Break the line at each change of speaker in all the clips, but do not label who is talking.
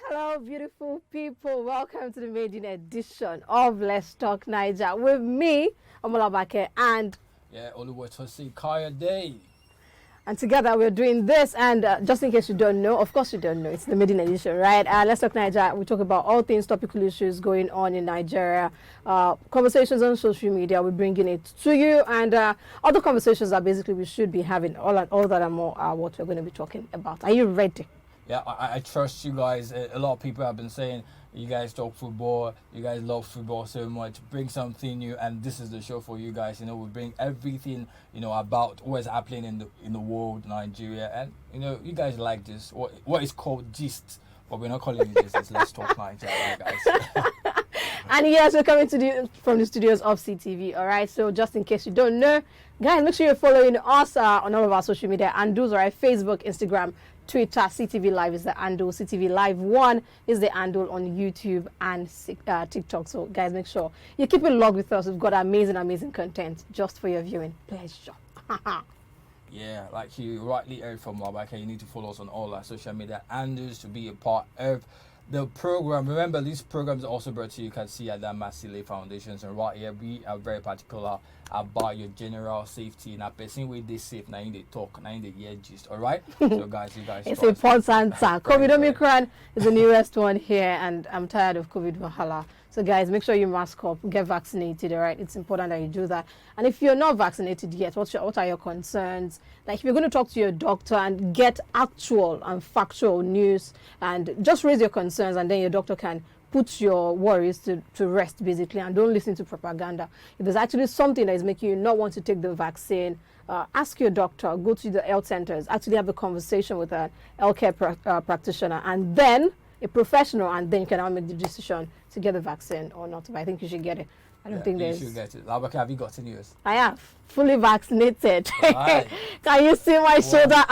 Hello, beautiful people. Welcome to the maiden edition of Let's Talk Naija with me, Omolabake, and
Tosin Kaya Day.
together we're doing this. And just in case you don't know, of course you don't know, it's the maiden edition, right? Let's Talk Naija. We talk about all things topical issues going on in Nigeria, conversations on social media. We're bringing it to you, and other conversations that basically we should be having. All that and more are what we're going to be talking about. Are you ready?
Yeah, I trust you guys. A lot of people have been saying you guys talk football, you guys love football so much. Bring something new, and this is the show for you guys. We bring everything about what's happening in the world, Nigeria, and you guys like this. What is called gist, but we're not calling it this. It's Let's Talk Nigeria, guys.
And yes, we're coming from the studios of CTV. All right. So just in case you don't know, guys, make sure you're following us on all of our social media and those are Facebook, Instagram, Twitter. CTV Live is the handle. CTV Live 1 is the handle on YouTube and TikTok. So guys, make sure you keep it logged with us. We've got amazing content just for your viewing pleasure.
Yeah, like you rightly heard from Omolabake, you need to follow us on all our social media handles to be a part of the program. Remember, these programs are also brought to you can see at that Masile Foundations, and right here we are very particular about your general safety. Now, person with this safe, now in the talk, now in the year gist. All right, so guys, you guys.
It's important. COVID Omicron is the newest one here, and I'm tired of COVID Valhalla. So guys, make sure you mask up, get vaccinated, all right? It's important that you do that. And if you're not vaccinated yet, what are your concerns? Like if you're going to talk to your doctor and get actual and factual news and just raise your concerns, and then your doctor can put your worries to rest basically, and don't listen to propaganda. If there's actually something that is making you not want to take the vaccine, ask your doctor, go to the health centers, actually have a conversation with a healthcare practitioner, and then a professional, and then you can now make the decision to get the vaccine or not. But I think you should get it. I don't think there's...
You should get it. Omolabake, have you gotten yours?
I have. Fully vaccinated.
Right.
Can you see my shoulder?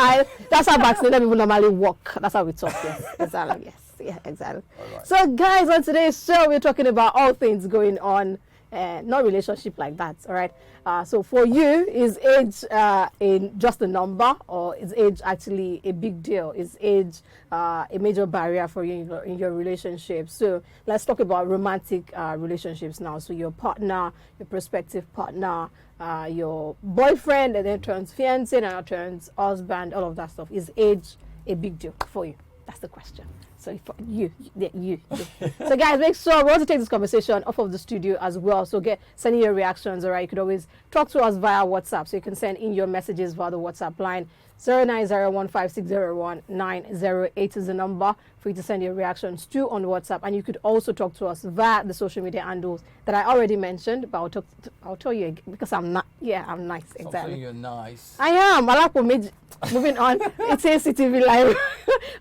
That's how vaccinated people normally walk. That's how we talk. Yes, exactly. Yes. Yeah, exactly.
Right.
So guys, on today's show, we're talking about all things going on, not relationship like that, all right? So for you, is age just a number, or is age actually a big deal? Is age a major barrier for you in your relationship? So let's talk about romantic relationships now. So your partner, your prospective partner, your boyfriend, and then turns fiancé, and then turns husband, all of that stuff. Is age a big deal for you? That's the question. So for you. So guys, make sure we want to take this conversation off of the studio as well. So send in your reactions, all right? You could always talk to us via WhatsApp. So you can send in your messages via the WhatsApp line. 09015601908 is the number for you to send your reactions to on WhatsApp. And you could also talk to us via the social media handles that I already mentioned, but I'll tell you again, because I'm not. Yeah, I'm nice. Exactly.
Something you're nice.
I am. Moving on. It's CTV Live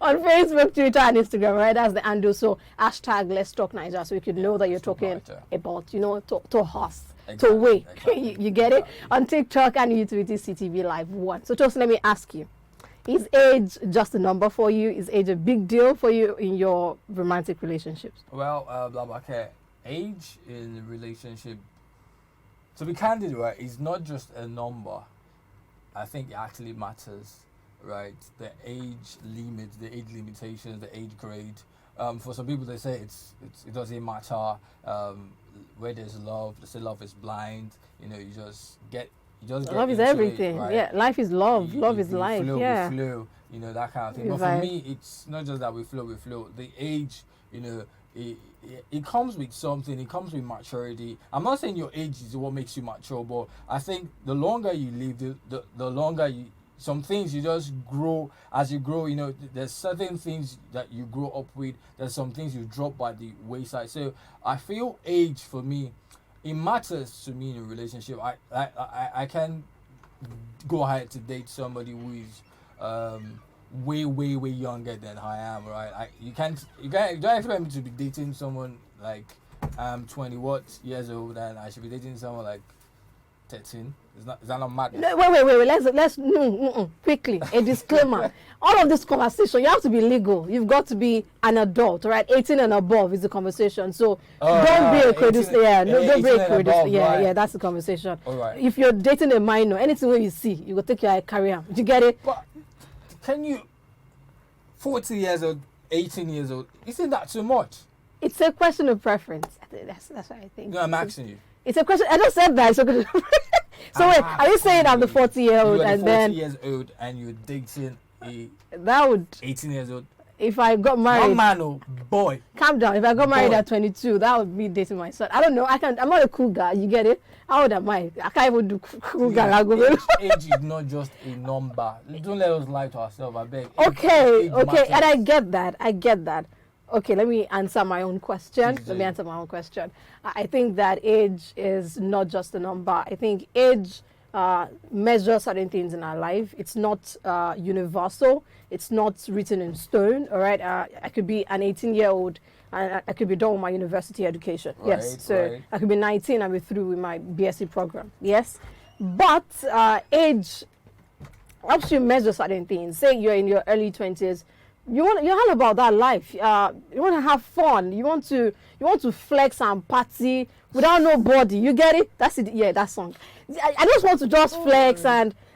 on Facebook, Twitter, and Instagram. Right, that's the handle. So hashtag Let's Talk Naija, so you could know that you're talking about to us. So wait, you get it? On TikTok and YouTube, it is CTV Live 1. So just let me ask you, is age just a number for you? Is age a big deal for you in your romantic relationships?
Well, Omolabake, age in a relationship, to be candid, right, is not just a number. I think it actually matters, right? The age limit, the age limitations, the age grade. For some people, they say it doesn't matter. Where there's love, they say love is blind. You just get
love is everything. Right? Yeah, life is love. Love is life.
Flow,
yeah,
we flow. That kind of thing. But for me, it's not just that we flow. The age, it comes with something. It comes with maturity. I'm not saying your age is what makes you mature, but I think the longer you live, the longer you. Some things you just grow as you grow. There's certain things that you grow up with. There's some things you drop by the wayside. So I feel age for me, it matters to me in a relationship. I can go ahead to date somebody who is way younger than I am. Right? You don't expect me to be dating someone like I'm 20 years old, and I should be dating someone like 13. Is that not mad?
No, wait. Let's quickly. A disclaimer. All of this conversation, you have to be legal. You've got to be an adult, right? 18 and above is the conversation. So don't be a credit. Yeah, no, don't be a credit. Yeah, that's the conversation.
All right.
If you're dating a minor, anything you see, you go take your career. Do you get it?
But can you 40 years old 18 years old. Isn't that too much?
It's a question of preference. That's what I think.
No, I'm asking you.
It's a question. I just said that. It's a question. So wait, are you saying I'm the 40-year-old and then
40 years old and you're dating a
that would
18 years old?
If I got married,
Not man, oh boy.
Calm down. If I got married
Boy.
at 22, that would be dating my son. I don't know. I'm not a cool guy. You get it? How old am I? I can't even do cool guy.
Age is not just a number. Don't let us lie to ourselves. I beg.
Okay,
Age
okay,
matters.
and I get that. I get that. Okay, let me answer my own question.
Please
Let
do.
me answer my own question. I think that age is not just a number. I think age measures certain things in our life. It's not universal. It's not written in stone. All right. I could be an 18-year-old and I could be done with my university education.
Right,
yes. So
right.
I could be 19 and be through with my BSc program. Yes. But age helps you measure certain things. Say you're in your early 20s. You're all about that life. You want to have fun. You want to flex and party without nobody. You get it? That's it. Yeah, that song. I just want to just flex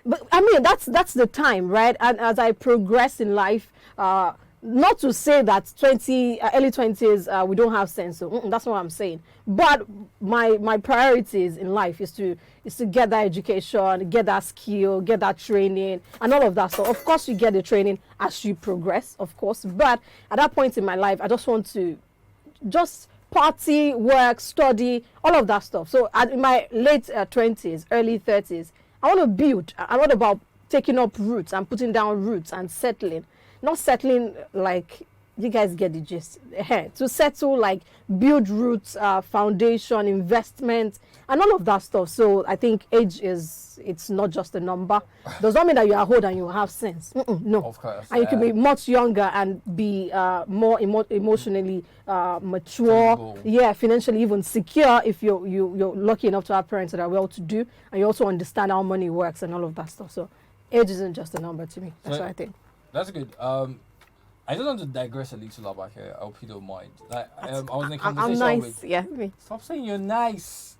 but I mean that's the time, right? And as I progress in life, not to say that early 20s we don't have sense. So that's what I'm saying. But my priorities in life is to get that education, get that skill, get that training, and all of that. So of course you get the training as you progress, of course. But at that point in my life, I just want to just party, work, study, all of that stuff. So in my late 20s, early 30s, I want to build. I'm not about taking up roots and putting down roots and settling. Not settling like you guys get the gist. To settle, like build roots, foundation, investment, and all of that stuff. So I think age it's not just a number. Does not mean that you are old and you have sense. No.
Of course.
And you can be much younger and be more emotionally mature.
Stable.
Yeah, financially even secure if you're lucky enough to have parents that are well-to-do, and you also understand how money works and all of that stuff. So age isn't just a number to me. That's what I think.
That's good. I just want to digress a little about here. I hope you don't mind. Like, I was in a conversation
I'm nice.
with.
Yeah, me.
Stop saying you're nice.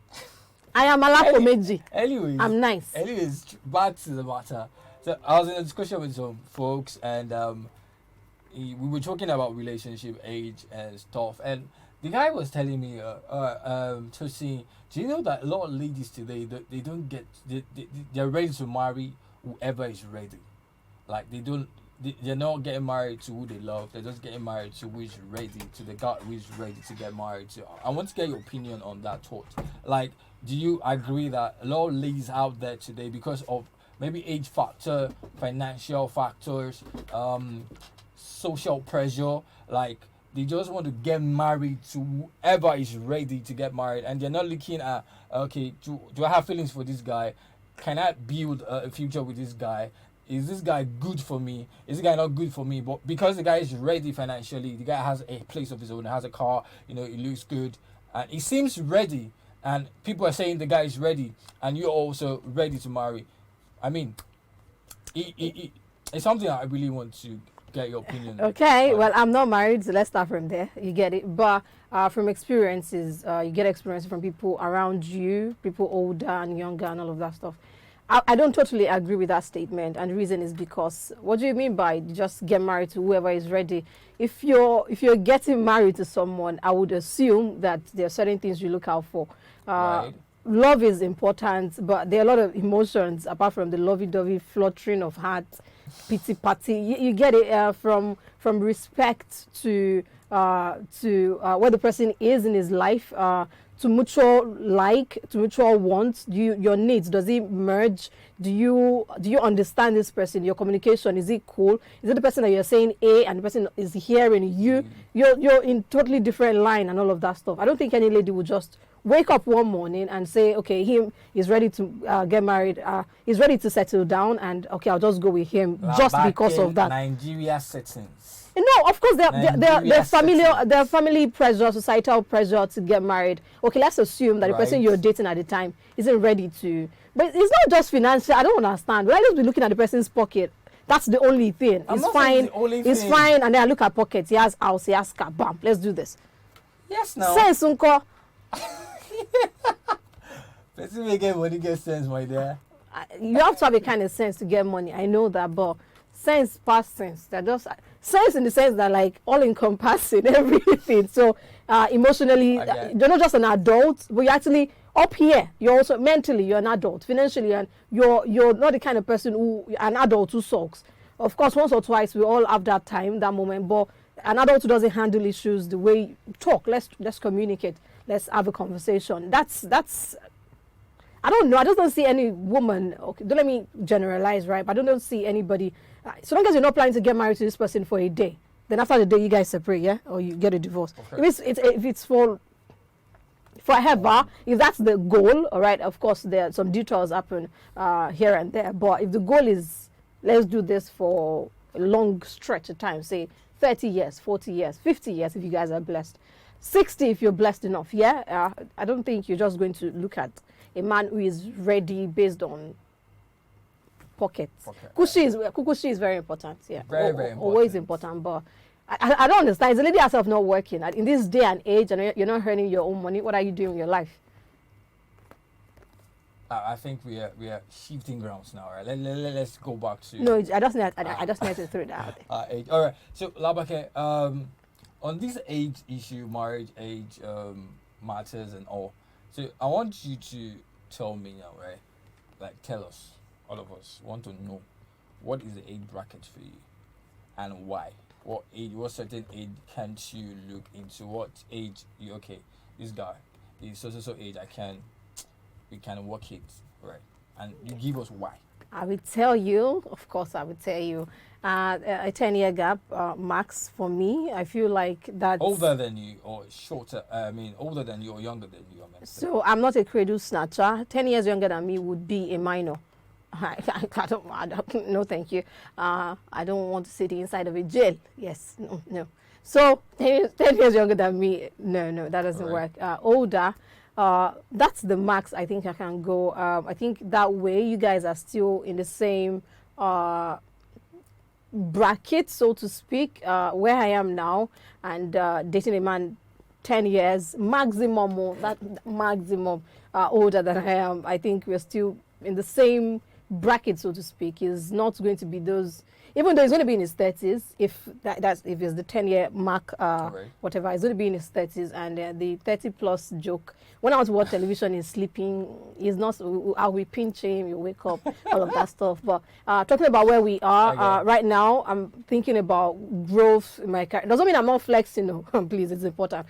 I am Alakomeji.
Anyways,
I'm nice.
Anyways, back to the matter. So I was in a discussion with some folks, and we were talking about relationship age and stuff. And the guy was telling me, Tosin, do you know that a lot of ladies today they don't get they're ready to marry whoever is ready. Like they're not getting married to who they love. They're just getting married to who is ready, to the guy who is ready to get married to. I want to get your opinion on that thought. Like, do you agree that a lot of ladies out there today, because of maybe age factor, financial factors, social pressure, like they just want to get married to whoever is ready to get married, and they're not looking at, okay, do I have feelings for this guy? Can I build a future with this guy? Is this guy good for me? Is this guy not good for me? But because the guy is ready financially, the guy has a place of his own, has a car, he looks good, and he seems ready, and people are saying the guy is ready, and you're also ready to marry. I mean, it's something I really want to get your opinion.
Okay, well, I'm not married, so let's start from there. You get it. But from experiences, you get experience from people around you, people older and younger and all of that stuff. I don't totally agree with that statement, and the reason is because what do you mean by just get married to whoever is ready? If you're getting married to someone, I would assume that there are certain things you look out for.
Right.
Love is important, but there are a lot of emotions apart from the lovey-dovey fluttering of hearts, pity party. You get it from respect to where the person is in his life, to mutual to mutual wants. Your needs, does it merge? Do you understand this person? Your communication, is it cool? Is it the person that you're saying A and the person is hearing you? You're in totally different line and all of that stuff. I don't think any lady would just wake up one morning and say, okay, he's ready to get married, he's ready to settle down, and okay, I'll just go with him just because of that.
Nigeria settings.
No, of course, there family pressure, societal pressure to get married. Okay, let's assume that the person you're dating at the time isn't ready to. But it's not just financial. I don't understand. Will I just be looking at the person's pocket? That's the only thing. It's fine. It's fine. And then I look at pockets. He has house. He has car. Bam. Let's do this.
Yes, no.
Sense, unko.
Person may get money, get sense, my dear.
You have to have a kind of sense to get money. I know that, but sense past sense. They're just sense in the sense that like all encompassing everything. So emotionally, you're not just an adult, but you're actually up here. You're also mentally, you're an adult. Financially, and you're not the kind of person an adult who sulks. Of course, once or twice we all have that time, that moment, but an adult who doesn't handle issues the way you talk. Let's communicate. Let's have a conversation. That's I don't know. I just don't see any woman. Okay, don't let me generalize, right? But I don't see anybody. So long as you're not planning to get married to this person for a day, then after the day you guys separate, yeah, or you get a divorce. Okay. If it's for forever, if that's the goal, all right. Of course, there are some detours happen here and there. But if the goal is let's do this for a long stretch of time, say 30 years, 40 years, 50 years, if you guys are blessed, 60 if you're blessed enough, yeah. I don't think you're just going to look at a man who is ready based on pockets. Kukushi is very important. Yeah,
very important.
Always important. But I don't understand. Is the lady herself not working in this day and age, and you're not earning your own money? What are you doing with your life?
I think we are shifting grounds now, right? Let's go back to.
No, I just need to throw that out there.
All right. So Labake, on this age issue, marriage age matters and all. So I want you to tell me now, right? Like, tell us, all of us want to know, what is the age bracket for you, and why? What age? What certain age can't you look into? What age you okay? This guy is so age. We can work it, right? And you give us why.
I will tell you. Of course, I will tell you. A 10-year gap, max for me. I feel like that's
older than you or shorter. I mean, older than you or younger than you.
So I'm not a cradle snatcher. 10 years younger than me would be a minor. I don't. No, thank you. I don't want to sit inside of a jail. Yes, no. So 10 years younger than me. No, that doesn't work. Older. That's the max I think I can go. I think that way you guys are still in the same bracket, so to speak, where I am now, and dating a man 10 years maximum, maximum older than I am. I think we're still in the same bracket, so to speak. Is not going to be those, even though he's going to be in his 30s, if if it's the 10-year mark, whatever, he's going to be in his 30s, and the 30-plus joke. When I was watching television, he's sleeping. He's not. I'll be pinching him. You wake up, all of that stuff. But talking about where we are right now, I'm thinking about growth in my career. Doesn't mean I'm not flexing. No, please, it's important.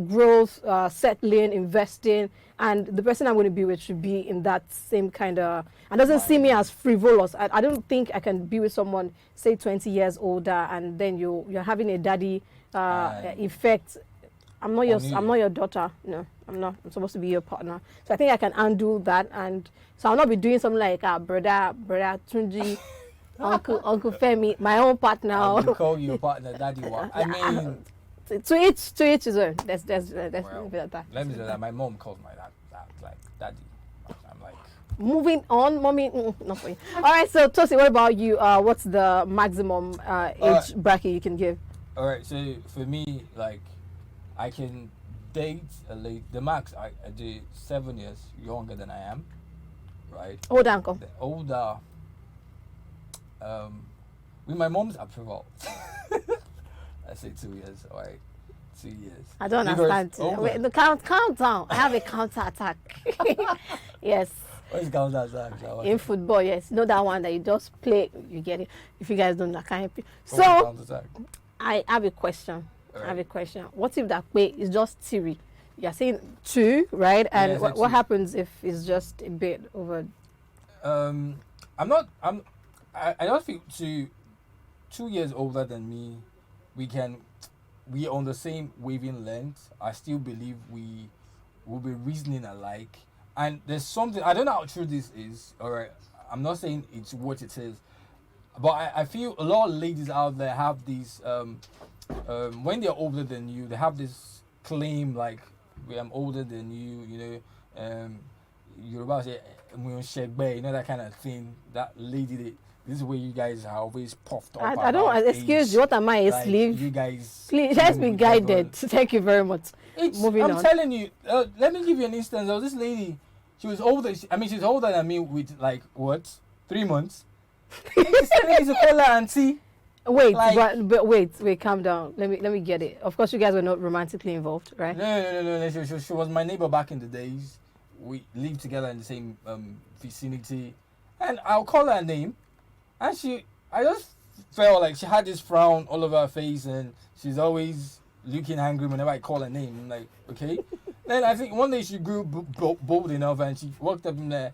Growth, settling, investing, and the person I'm going to be with should be in that same kind of. And doesn't see me as frivolous. I don't think I can be with someone, say 20 years older, and then you're having a daddy effect. I'm not your daughter. No, I'm not. I'm supposed to be your partner. So I think I can undo that, and so I'll not be doing something like brother Tunji, Uncle Femi, my own partner.
I call you partner, daddy. I mean,
to each his own. Let's leave it at that.
Let me say that my mom calls my dad like daddy. I'm like.
Moving on, mommy. Not for you. All right. So Tosin, what about you? What's the maximum age bracket you can give?
All right. So for me, like, I can date the max I do 7 years younger than I am, right?
Older, uncle.
The older, with my mom's approval. I say 2 years, all right. 2 years.
I don't understand. Wait, the countdown. I have a counter attack. Yes.
What is counter attack?
In football, yes. Know that one that you just play, you get it. If you guys don't know, I can't help you. So, I have a question. Right. I have a question. What if that way is just theory? You're saying 2, right? And yes, what happens if it's just a bit over? I
don't think 2 years older than me, we are on the same wavelength. I still believe we will be reasoning alike. And there's something, I don't know how true this is, all right? I'm not saying it's what it is, but I feel a lot of ladies out there have these, when they're older than you, they have this claim like, I'm older than you, you know, you're about to say, you know, that kind of thing. That lady, this is where you guys are always puffed up.
I don't, excuse you, what am I, a
like,
slave?
You guys.
Please, let's be guided. Thank you very much. Moving on.
I'm telling you, let me give you an instance. There was this lady, she was older, she's older than me with like, what, 3 months? She's telling me to call her auntie.
Wait,
Like,
but wait, calm down. Let me get it. Of course, you guys were not romantically involved, right?
no. She was my neighbor back in the days. We lived together in the same vicinity, and I'll call her a name, and I just felt like she had this frown all over her face, and she's always looking angry whenever I call her name. I'm like, okay. Then I think one day she grew bold enough, and she walked up in there.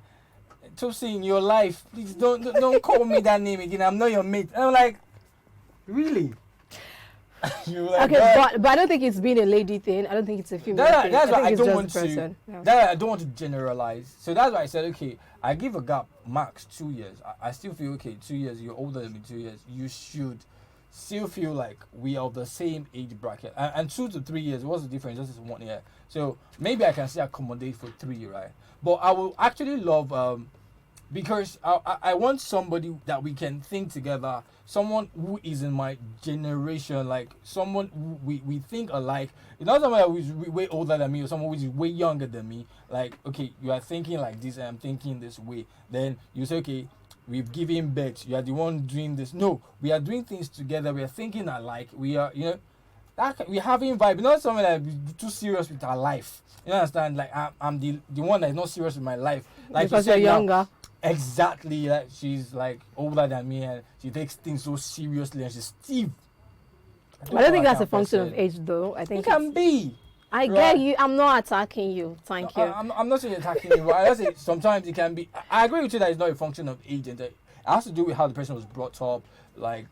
Tosin, in your life, please don't call me that name again. I'm not your mate. And I'm like, really? Like,
okay, but I don't think it's been a lady thing. I don't think it's a female thing.
That's why I
it's
don't
just
want
the
to.
person. Yeah.
That I don't want to generalize. So that's why I said, okay, I give a gap max 2 years. I still feel okay. 2 years, you're older than me. 2 years, you should still feel like we are of the same age bracket. And 2 to 3 years, what's the difference? Just 1 year. So maybe I can still accommodate for 3, right? But I will actually love because I want somebody that we can think together, someone who is in my generation, like someone who we think alike. It's not someone who is way older than me or someone who is way younger than me. Like, okay, you are thinking like this and I'm thinking this way. Then you say, okay, we've given birth. You are the one doing this. No, we are doing things together. We are thinking alike. We are, we're having vibe. Not someone that is too serious with our life. You understand? Like, I'm the one that is not serious with my life. Like,
because you're younger.
Exactly, like she's like older than me and she takes things so seriously and she's stiff.
I don't think that's a function of age, though. I think
it can be.
I get you. I'm not attacking you. Thank you.
I'm not saying attacking you, but I just say sometimes it can be. I agree with you that it's not a function of age, and that it has to do with how the person was brought up, like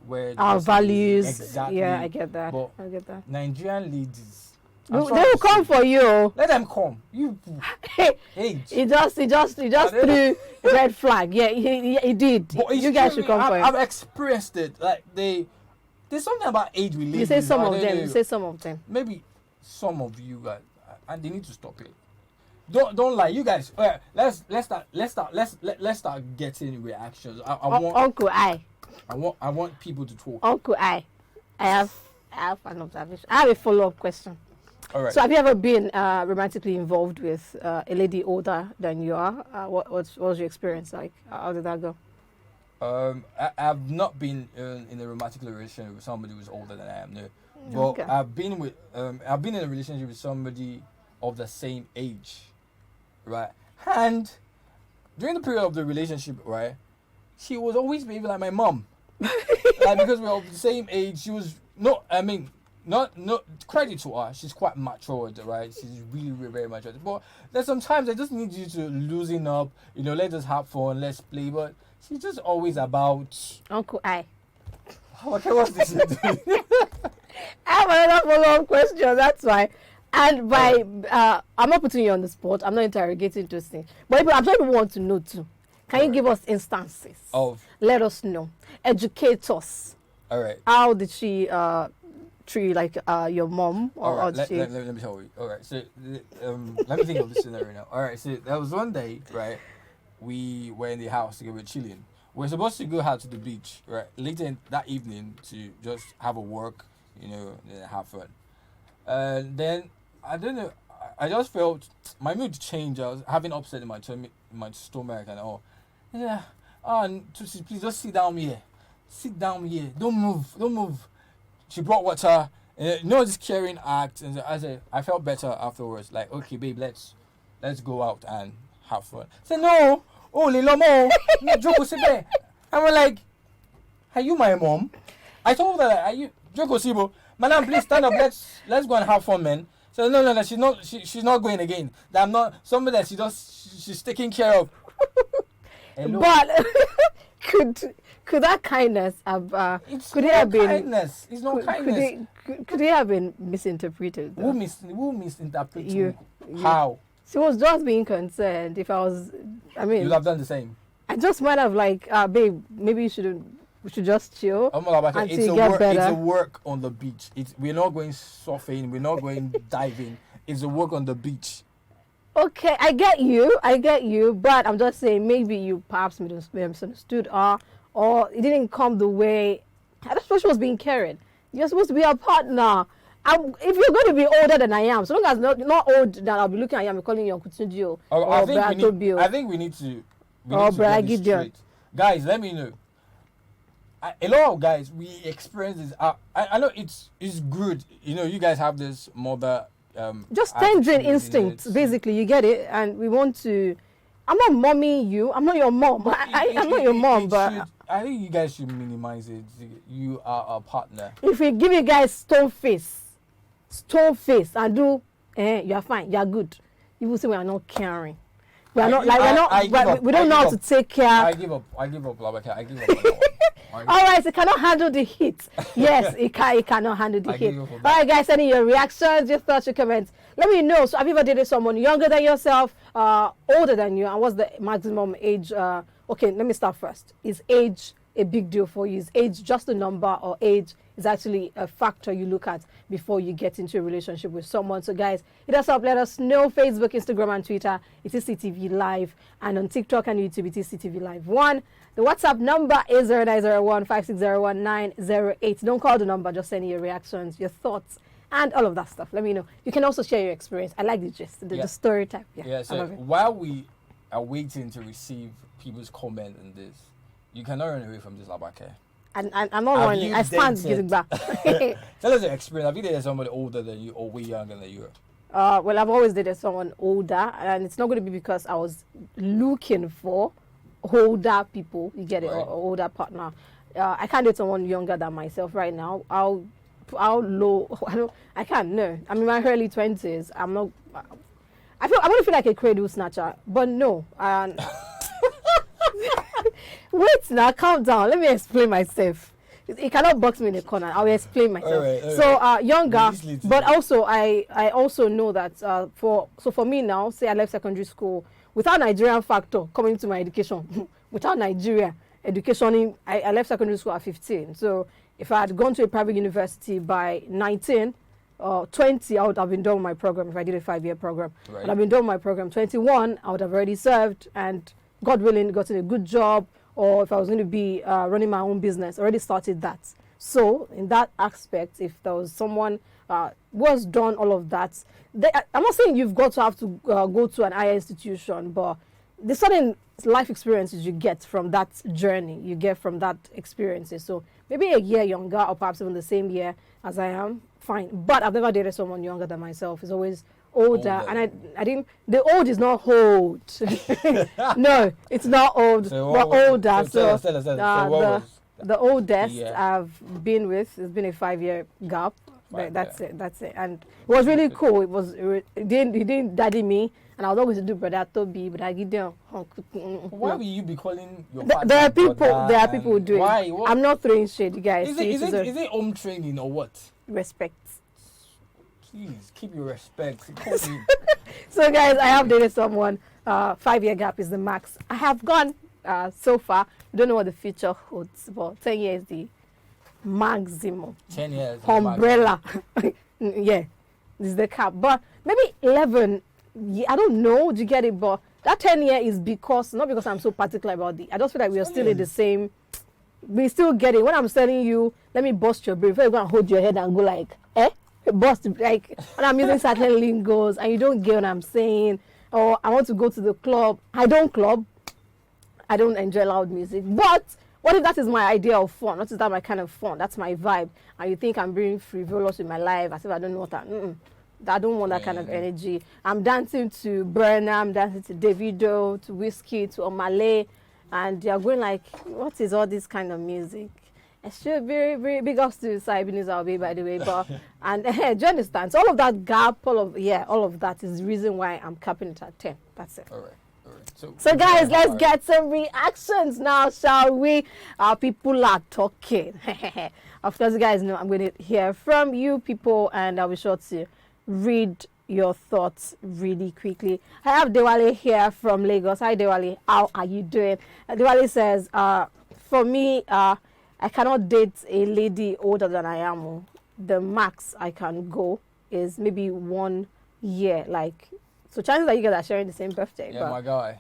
where
our values.
Exactly.
Yeah, I get that.
But
I get that.
Nigerian ladies.
They will come for you.
Let them come. You age.
He just threw red flag. Yeah, he did.
But
you guys should come for him.
I've experienced it. Like there's something about age related.
You say some of them. You say some of them.
Maybe some of you guys, and they need to stop it. Don't lie, you guys. Let's start getting reactions. I want
Uncle I
want people to talk.
Uncle I have an observation. I have a follow-up question.
All right.
So have you ever been romantically involved with a lady older than you are? What was your experience like? How did that go?
I've not been in a romantic relationship with somebody who's older than I am. No. But
Okay.
I've been in a relationship with somebody of the same age, right? And during the period of the relationship, right, she was always maybe like my mom, like because we're of the same age. She was not credit to her. She's quite matured, right? She's really, really very matured. But there's sometimes I just need you to loosen up. Let us have fun, let's play. But she's just always about
Uncle I.
Okay, what's this?
I have another follow-up question. That's why. And I'm not putting you on the spot. I'm not interrogating those things. But I'm sure people want to know too. Can you give us instances? Let us know. Educate us.
All right.
How did she treat you like your mom? Or
all right. Let me tell you. All right. So let me think of this scenario now. All right. So there was one day, right? We were in the house together, chilling. We're supposed to go out to the beach, right? Later in that evening to just have a walk, and have fun. Then I don't know. I just felt my mood changed. I was having upset in my my stomach and all. Yeah. Tosin, please just sit down here. Sit down here. Don't move. She brought water. This caring act, and I felt better afterwards. Like, okay, babe, let's go out and have fun. I said, no. Oh, Lilomo, Joko Sibe. And we're like, are you my mom? I told her, are you Joko Sibo? Madam, please stand up. Let's go and have fun, man. So no, she's not going again. That I'm not somebody that she's taking care of. Hello?
But could that kindness have could it have been
kindness? It's not kindness.
Could it have been misinterpreted?
Who misinterpreted
you?
How?
She was just being concerned. If you'd
have done the same.
I just might have like, babe, maybe we should just chill
Omolabake,
until you get better.
It's a work on the beach. We're not going surfing. We're not going diving. It's a work on the beach.
Okay, I get you, but I'm just saying maybe you perhaps misunderstood her, or it didn't come the way. That's why she was being caring. You're supposed to be a partner. If you're going to be older than I am, so long as not old, then I'll be looking at you and calling you Uncle Tunji
I think we need to. Get this straight. Guys, let me know. a lot of guys, we experience this. I know it's good. You know, you guys have this mother.
Just tendering instinct, basically. You get it, and we want to. I'm not momming you. I'm not your mom. I'm not your mom, but
I think you guys should minimize it. You are a partner.
If we give you guys stone face, and do, you are fine, you are good. You will say we are not caring. We are not like we don't know how to take care.
I give up, Labake. I give up.
All right, it cannot handle the heat. Yes, it cannot handle the heat. All right, guys, send in your reactions, your thoughts, your comments. Let me know. So, have you ever dated someone younger than yourself, older than you, and what's the maximum age? Okay, let me start first. Is age a big deal for you? Is age just a number, or age is actually a factor you look at before you get into a relationship with someone? So, guys, hit us up. Let us know. Facebook, Instagram, and Twitter. It is CTV Live, and on TikTok and YouTube, it is CTV Live 1. The WhatsApp number is 0901-560-1908. Don't call the number. Just send your reactions, your thoughts, and all of that stuff. Let me know. You can also share your experience. I like the gist, the story type.
Yeah, so while we are waiting to receive people's comment on this, you cannot run away from this, Labake.
And I'm not running. I stand getting back.
Tell us your experience. Have you dated somebody older than you or way younger than you?
Well, I've always dated someone older, and it's not going to be because I was looking for older people. You get it,
right.
or older partner. I can't date someone younger than myself right now. How low? I can't. No, I'm in my early 20s. I'm not. I'm gonna feel like a cradle snatcher, but no. Wait now, calm down. Let me explain myself. It cannot box me in a corner. I will explain myself. All right. Younger, but also I also know that for me now, say I left secondary school without Nigerian factor coming to my education, without Nigeria education, I left secondary school at 15. So if I had gone to a private university by 19 or 20, I would have been done with my program. If I did a 5-year program,
right.
I'd have been done with my program. 21, I would have already served and, God willing, gotten a good job. Or if I was going to be running my own business, already started that. So in that aspect, if there was someone who has done all of that, I'm not saying you've got to have to go to an higher institution, but the certain life experiences you get from that journey, you get from that experiences. So maybe a year younger, or perhaps even the same year as I am, fine. But I've never dated someone younger than myself. It's always older. And I didn't, the old is not old. No, it's not old,
so
but older.
So
the oldest I've been with, it's been a 5-year gap. That's it. And it was really cool. He didn't daddy me, and I was always do brother Toby, but I get down.
Why will you be calling your partner?
There are people who do it.
Why?
I'm not throwing shade, you guys.
Is it home training or what?
Respect.
Please keep your respect.
So guys, I have dated someone. 5-year gap is the max. I have gone so far. Don't know what the future holds, but 10 years the maximum.
10 years.
Umbrella. Yeah, this is the cap. But maybe 11. Yeah, I don't know. Do you get it? But that 10 year is not because I'm so particular about it. I just feel like we are still in the same. We still get it. When I'm telling you, let me bust your brain. Before you go and hold your head and go like, bust, like when I'm using certain lingos and you don't get what I'm saying, or I want to go to the club. I don't club. I don't enjoy loud music. But what if that is my idea of fun? What is that my kind of fun? That's my vibe. And you think I'm being frivolous with my life as if I don't know what that. I don't want that kind of energy. I'm dancing to Burna, I'm dancing to Davido, to Whiskey, to Omale, and you're going like, what is all this kind of music? It's still very, very big ups to Saibini's Albe, by the way. But and do you understand? So all of that gap, all of that is the reason why I'm capping it at 10. That's it.
All right.
So guys, let's get some reactions now, shall we? People are talking. Of course, you guys know I'm going to hear from you people, and I'll be sure to read your thoughts really quickly. I have Dewale here from Lagos. Hi Dewale, how are you doing? Dewale says, for me, I cannot date a lady older than I am. The max I can go is maybe 1 year. Like, so chances that you guys are sharing the same birthday.
Yeah, my guy.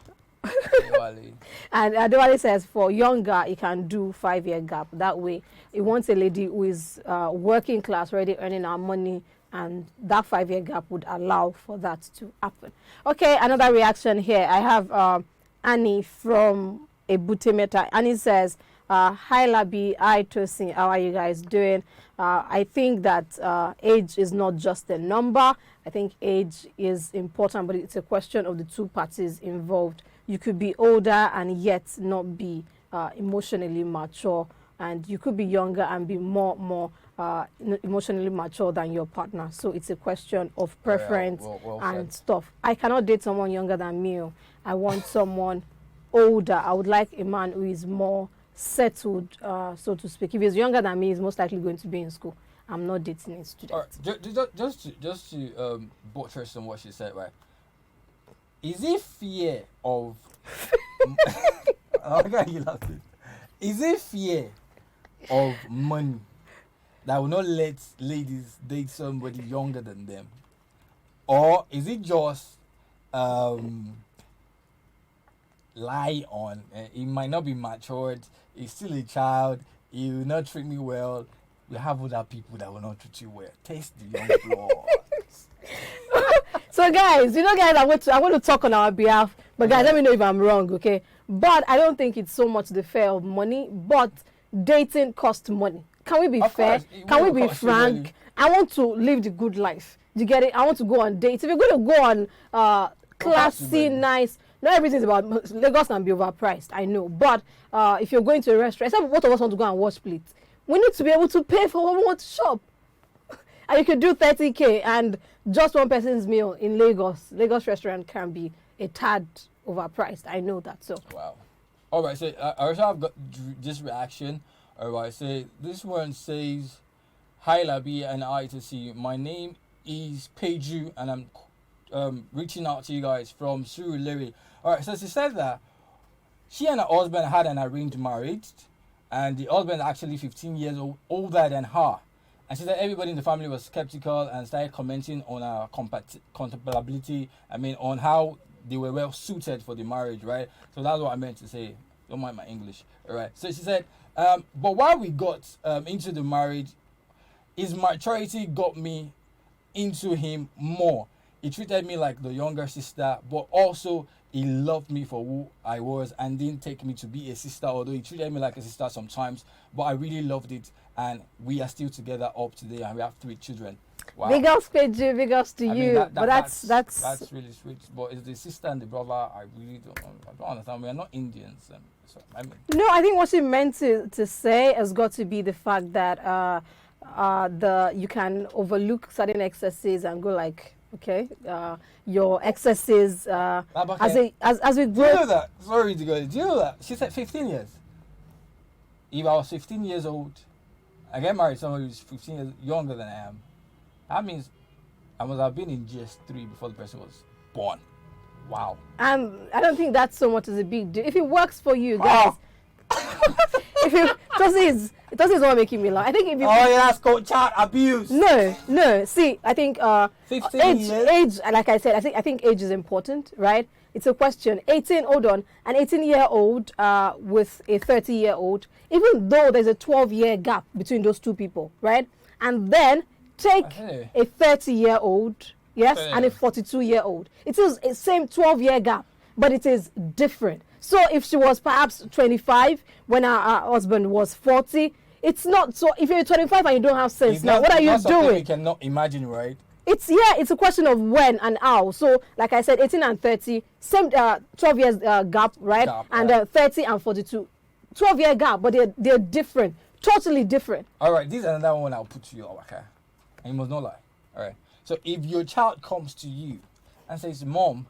And Adewale says for younger, you can do 5-year gap. That way, he wants a lady who is working class, already earning our money, and that 5-year gap would allow for that to happen. Okay, another reaction here. I have Annie from Ebutemeta. Annie says, Hi Labi, hi Tosin, how are you guys doing? I think that age is not just a number. I think age is important, but it's a question of the two parties involved. You could be older and yet not be emotionally mature, and you could be younger and be more emotionally mature than your partner. So it's a question of preference and stuff. I cannot date someone younger than me. I want someone older. I would like a man who is more settled, so to speak. If he's younger than me, he's most likely going to be in school. I'm not dating a student.
Just to buttress on what she said, right? Is it fear of? Okay, you laughing. Is it fear of money that will not let ladies date somebody younger than them, or is it just lie on? It might not be matured. He's still a child. He will not treat me well. We have other people that will not treat you well. Taste the young blood.
So guys, guys, I want to talk on our behalf, but guys, let me know if I'm wrong, okay? But I don't think it's so much the fear of money, but dating costs money. Can we be fair? Can we be frank? I want to live the good life. Do you get it? I want to go on dates. If you're going to go on classy, nice, not everything's about Lagos can be overpriced, I know. But if you're going to a restaurant, except both of us want to go and wash plates, we need to be able to pay for what we want to shop. And you could do 30K and just one person's meal in Lagos restaurant can be a tad overpriced. I know that. So
wow. All right. So I also have got this reaction. All right. So this one says, "Hi Labi and I to see you. My name is Peju and I'm reaching out to you guys from Surulere." All right. So she said that she and her husband had an arranged marriage, and the husband actually 15 years older than her. And she said everybody in the family was skeptical and started commenting on her compatibility. I mean, on how they were well suited for the marriage, right? So that's what I meant to say. Don't mind my English, all right? So she said, but while we got into the marriage, his maturity got me into him more. He treated me like the younger sister, but also he loved me for who I was and didn't take me to be a sister, although he treated me like a sister sometimes. But I really loved it, and we are still together up today, and we have 3 children. Wow.
Big ups, Pedro, big ups to you. But that's
really sweet. But it's the sister and the brother. I don't understand. We are not Indians. So,
no, I think what she meant to say has got to be the fact that you can overlook certain excesses and go like, okay, your excesses as we grow.
Do you know that? Sorry to go. Do you know that? She said 15 years. If I was 15 years old, I get married to someone who's 15 years younger than I am. That means I must have been in GS3 before the person was born. Wow.
I don't think that's so much as a big deal. If it works for you, guys. Tosin is not making me laugh. I think if you
that's called child abuse.
No. See, I think
15
age, like I said, I think age is important, right? It's a question. 18, hold on, an 18-year-old with a 30-year-old, even though there's a 12-year gap between those two people, right? And then take a 30-year-old, yes, and a 42-year-old. It is a same 12-year gap, but it is different. So if she was perhaps 25 when her husband was 40, it's not. So if you're 25 and you don't have sense, now what are you doing?
You cannot imagine, right?
It's a question of when and how. So like I said, 18 and 30, same 12 years gap, right? 30 and 42, 12-year gap, but they're different, totally different.
All right, this is another one I'll put to you, okay? And you must not lie. All right. So if your child comes to you and says, "Mom,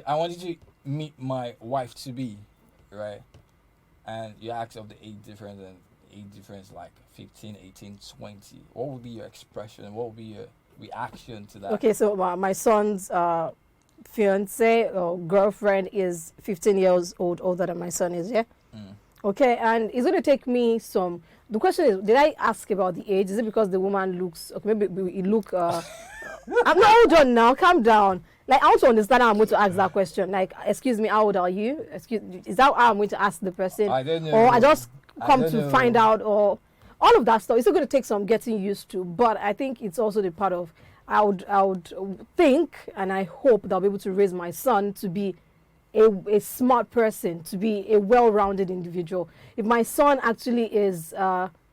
I want you to meet my wife to be," right? And you ask of the age difference, and age difference like 15, 18, 20. What would be your expression? What would be your reaction to that?
Okay, so my son's fiance or girlfriend is 15 years older than my son is, yeah? Okay, and it's going to take me some. The question is, did I ask about the age? Is it because the woman looks, okay, maybe you look, I'm not, hold on now, calm down. Like, I want to understand how I'm going to ask that question. Like, excuse me, how old are you? Is that how I'm going to ask the person?
I don't know.
Or I just come to find out, or all of that stuff. It's still going to take some getting used to. But I think it's also the part of, I would think, and I hope that I'll be able to raise my son to be a smart person, to be a well-rounded individual. If my son actually is,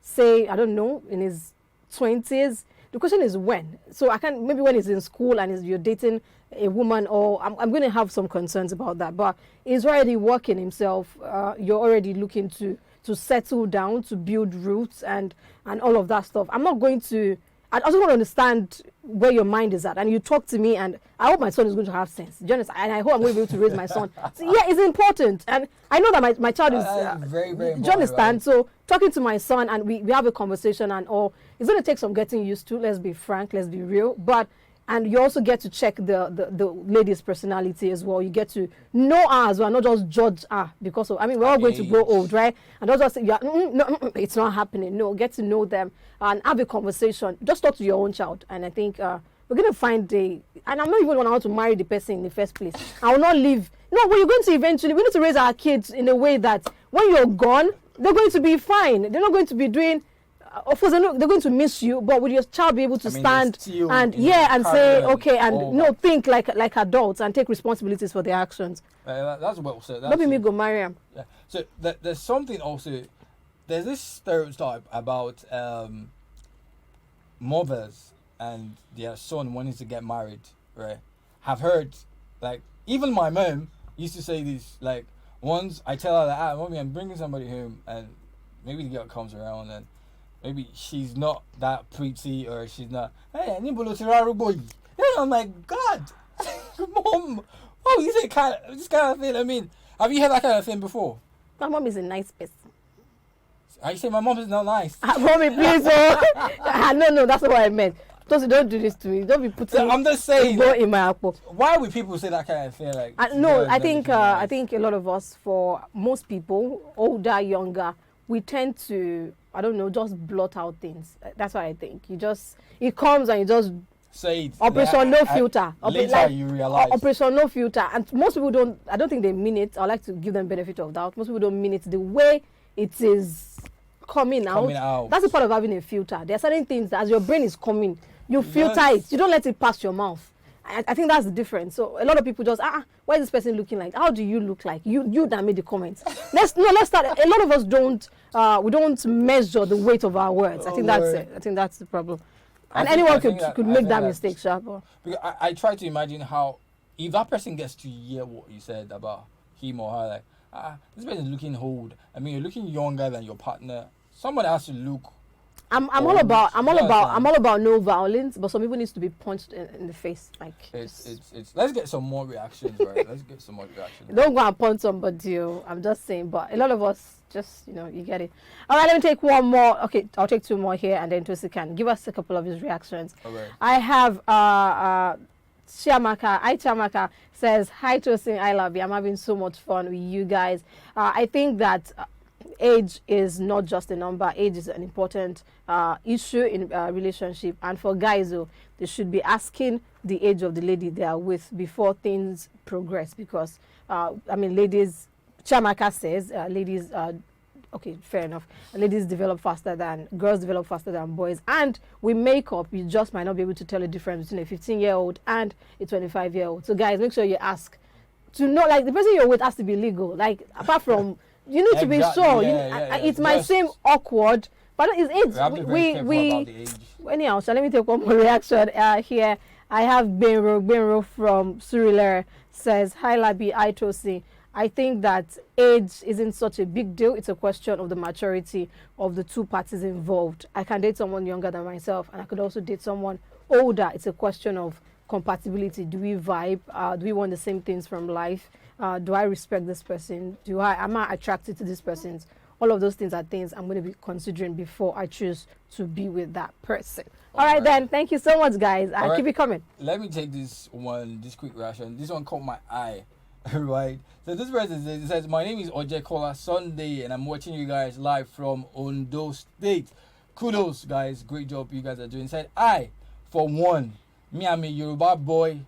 say, I don't know, in his 20s, the question is when. So I can maybe when he's in school and you're dating a woman, or I'm going to have some concerns about that. But he's already working himself. You're already looking to settle down, to build roots and all of that stuff. I'm not going to. I also want to understand where your mind is at, and you talk to me, and I hope my son is going to have sense. Do you understand? And I hope I'm going to be able to raise my son. So yeah, it's important, and I know that my child is
very, very important.
Do you understand?
Right?
So talking to my son, and we have a conversation, and all, it's going to take some getting used to. Let's be frank, let's be real, but. And you also get to check the lady's personality as well. You get to know her as well, not just judge her because of, I mean, we're all going to grow old, right? And don't just say, yeah, no, it's not happening. No, get to know them and have a conversation. Just talk to your own child. And I think we're going to find and I'm not even going to want to marry the person in the first place. I will not live. No, but you're going to eventually, we need to raise our kids in a way that when you're gone, they're going to be fine. They're not going to be doing... Of course, they're going to miss you, but will your child be able to stand and and say, okay, and think like adults and take responsibilities for their actions?
That's well said.
Maybe me go marry him.
Yeah. So there's something also. There's this stereotype about mothers and their son wanting to get married. Right? Have heard, like, even my mom used to say this. Like, once I tell her that, mommy, I'm bringing somebody home, and maybe the girl comes around and. Maybe she's not that pretty, or she's not. Hey, boy. I'm like, God, mom. Oh, you say this kind of thing. I mean, have you heard that kind of thing before?
My mom is a nice person.
I say my mom is not nice.
Mommy, please. No, that's not what I meant. Tosin, don't do this to me. Don't be putting.
I'm just saying.
Go in my apple.
Why would people say that kind of thing? Like,
no, I think a lot of us, for most people, older, younger, we tend to. I don't know, just blot out things. That's what I think. It comes and you just
say it.
Operation no filter.
Later you realize.
Operation no filter. And most people don't, I don't think they mean it. I like to give them benefit of doubt. Most people don't mean it the way it is coming out. That's a part of having a filter. There are certain things that as your brain is coming, you filter it. You don't let it pass your mouth. I think that's the difference. So a lot of people just, why is this person looking like? How do you look like? You that made the comments. Let's start. A lot of us don't, we don't measure the weight of our words. I think that's it. I think that's the problem. And anyone could make that mistake, sharp.
Because I try to imagine how, if that person gets to hear what you said about him or her, like, this person is looking old. I mean, you're looking younger than your partner. Someone has to look. I'm all about no violence, but some people need to be punched in the face. Like it's let's get some more reactions, right? Let's get some more reactions.
Don't go and punch somebody. I'm just saying, but a lot of us just you get it. All right, let me take one more. Okay, I'll take two more here, and then Tosin can give us a couple of his reactions.
Okay.
I have Chiamaka. Hi Chiamaka says, hi Tosin, I love you. I'm having so much fun with you guys. I think that. Age is not just a number. Age is an important issue in a relationship. And for guys, they should be asking the age of the lady they are with before things progress. Because, ladies, Chiamaka says, ladies, okay, fair enough. Ladies develop faster than, girls develop faster than boys. And with makeup, you just might not be able to tell the difference between a 15-year-old and a 25-year-old. So guys, make sure you ask to know, like, the person you're with has to be legal. Like, apart from... You need to be sure. It might seem awkward, but it's age. Anyhow, so let me take one more reaction here. I have Benro from Surulere says, hi Labi, hi Tosin. I think that age isn't such a big deal. It's a question of the maturity of the two parties involved. I can date someone younger than myself, and I could also date someone older. It's a question of compatibility. Do we vibe? Do we want the same things from life? Do I respect this person? Am I attracted to this person? All of those things are things I'm going to be considering before I choose to be with that person. All right, then. Thank you so much, guys. Keep it coming.
Let me take this quick reaction. This one caught my eye. Right. So this person says, my name is Ojekola Sunday, and I'm watching you guys live from Ondo State. Kudos, guys. Great job you guys are doing. Said, for one, me, I'm a Yoruba boy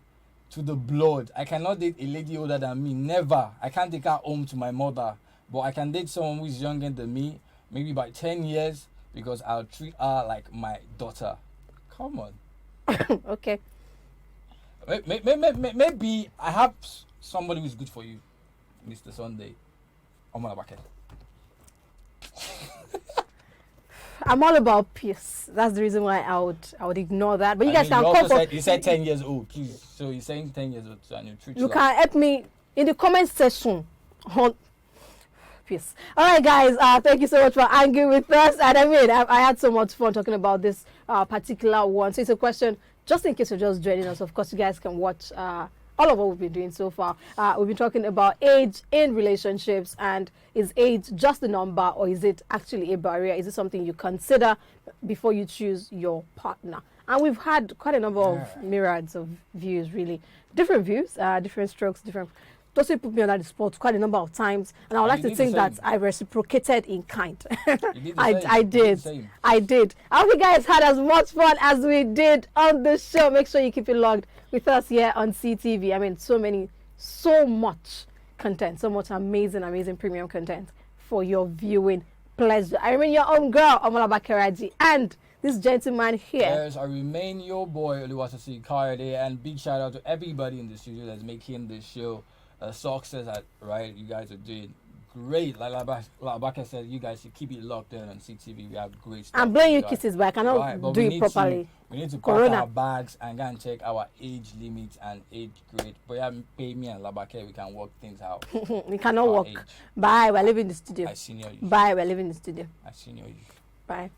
to the blood. I cannot date a lady older than me. Never. I can't take her home to my mother. But I can date someone who is younger than me, maybe by 10 years, because I'll treat her like my daughter. Come on.
Okay.
Maybe I have somebody who's good for you. Mr. Sunday. Omolabake.
I'm all about peace. That's the reason why I would ignore that. But you guys can come for.
You said 10 years old, please. So you're saying 10 years old, and
you can help me in the comment section. Peace. All right, guys. Thank you so much for hanging with us. And I mean, I had so much fun talking about this particular one. So it's a question, just in case you're just joining us. Of course, you guys can watch all of what we've been doing so far. We've been talking about age in relationships, and is age just a number, or is it actually a barrier? Is it something you consider before you choose your partner? And we've had quite a number of myriads of views, really. Different views, different strokes, different. Tosin put me on that spot quite a number of times, and I would like to think that I reciprocated in kind. I did. I hope you guys had as much fun as we did on the show. Make sure you keep it logged with us here on CTV. I mean, so much content, so much amazing premium content for your viewing pleasure. I remain your own girl, Omolabake, and this gentleman here.
Yes, I remain your boy, Oluwatosi Kayode, and big shout out to everybody in the studio that's making this show success. Right, you guys are doing great. Like Labake said, you guys should keep it locked in on CTV. We have great stuff.
I'm blowing you kisses, but I cannot do it properly.
We need to pack our bags and go and check our age limits and age grade. But yeah, pay me and Labake, we can work things out.
We cannot work. Age. Bye, we're leaving the studio.
I senior you.
Bye, we're leaving the studio.
I senior you.
Bye.